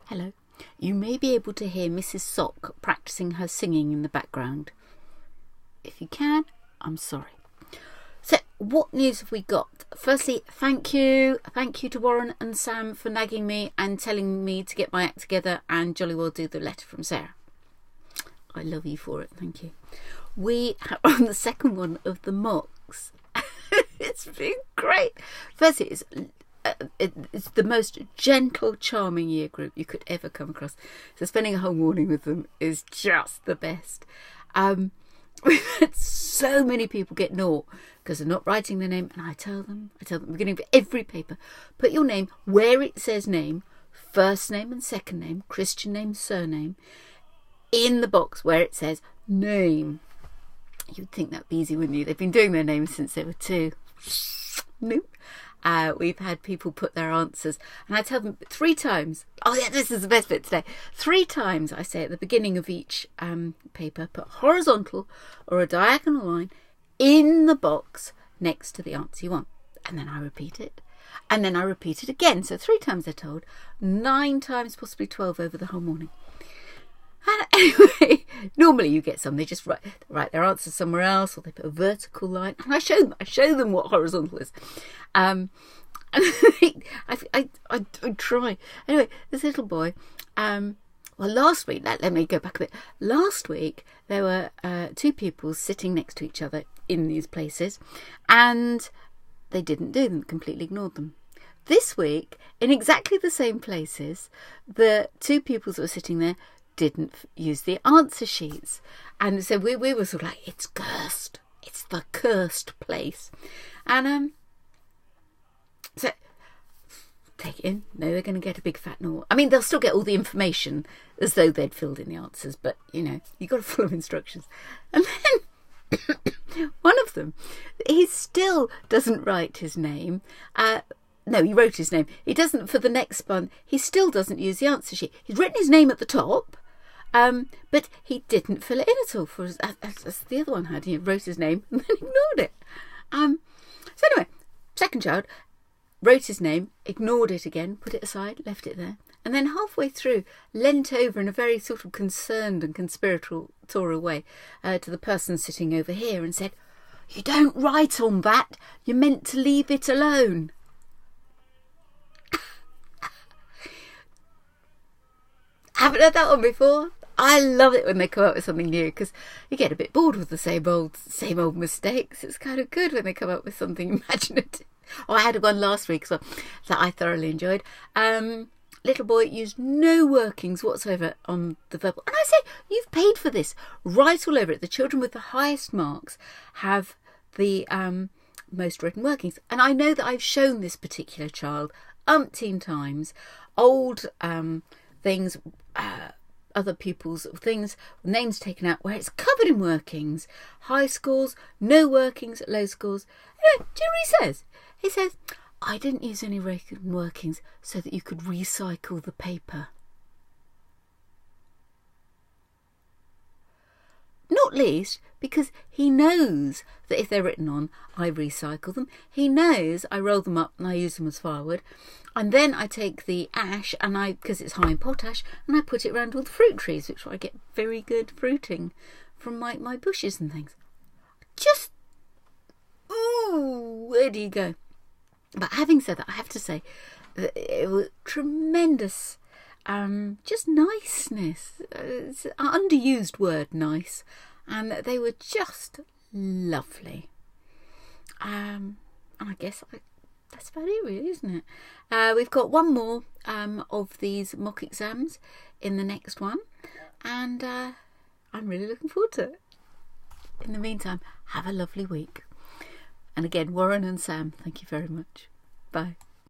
Hello. You may be able to hear Mrs. Sock practicing her singing in the background. If you can, I'm sorry. So, what news have we got? Firstly, thank you. Thank you to Warren and Sam for nagging me and telling me to get my act together and jolly well do the letter from Sarah. I love you for it. Thank you. We are on the second one of the mocks. It's been great. Firstly, it's the most gentle, charming year group you could ever come across. So spending a whole morning with them is just the best. We've had so many people get naught because they're not writing their name, and I tell them at the beginning of every paper, put your name where it says name, first name and second name, Christian name, surname, in the box where it says name. You'd think that'd be easy, wouldn't you? They've been doing their names since they were 2. Nope. We've had people put their answers, and I tell them 3 times. Oh yeah, this is the best bit today. 3 times I say at the beginning of each paper, put horizontal or a diagonal line in the box next to the answer you want, and then I repeat it, and then I repeat it again. So 3 times they're told, 9 times, possibly 12 over the whole morning. And anyway, normally you get some, they just write their answer somewhere else, or they put a vertical line, and I show them what horizontal is. And I try. Anyway, this little boy, well, last week, let me go back a bit. Last week, there were 2 pupils sitting next to each other in these places, and they didn't do them, completely ignored them. This week, in exactly the same places, the 2 pupils that were sitting there didn't use the answer sheets, and so we were sort of like, it's cursed, it's the cursed place. And so take it in. No, they're going to get a big fat no. I mean, they'll still get all the information as though they'd filled in the answers, but you know, you got to follow instructions. And then one of them, he still doesn't write his name. No, he wrote his name. He doesn't, for the next one, he still doesn't use the answer sheet. He's written his name at the top, but he didn't fill it in at all, as the other one had. He wrote his name and then ignored it. So anyway, second child wrote his name, ignored it again, put it aside, left it there, and then halfway through leant over in a very sort of concerned and conspiratorial way to the person sitting over here and said, "You don't write on that. You're meant to leave it alone." Haven't heard that one before. I love it when they come up with something new, because you get a bit bored with the same old mistakes. It's kind of good when they come up with something imaginative. Oh, I had one last week as well that I thoroughly enjoyed. Little boy used no workings whatsoever on the verbal. And I say, you've paid for this. Right all over it. The children with the highest marks have the most written workings. And I know that I've shown this particular child umpteen times old things, other people's things, names taken out, where it's covered in workings, high scores, no workings, low scores. Anyway, do you know what he says? He says, "I didn't use any workings so that you could recycle the paper." Not least because he knows that if they're written on, I recycle them. He knows I roll them up and I use them as firewood. And then I take the ash, and because it's high in potash, and I put it around all the fruit trees, which I get very good fruiting from my bushes and things. Just, ooh, where do you go? But having said that, I have to say that it was tremendous, just niceness. It's an underused word, nice. And they were just lovely. And I guess that's about it, really, isn't it? We've got one more of these mock exams in the next one, and I'm really looking forward to it. In the meantime, have a lovely week. And again, Warren and Sam, thank you very much. Bye.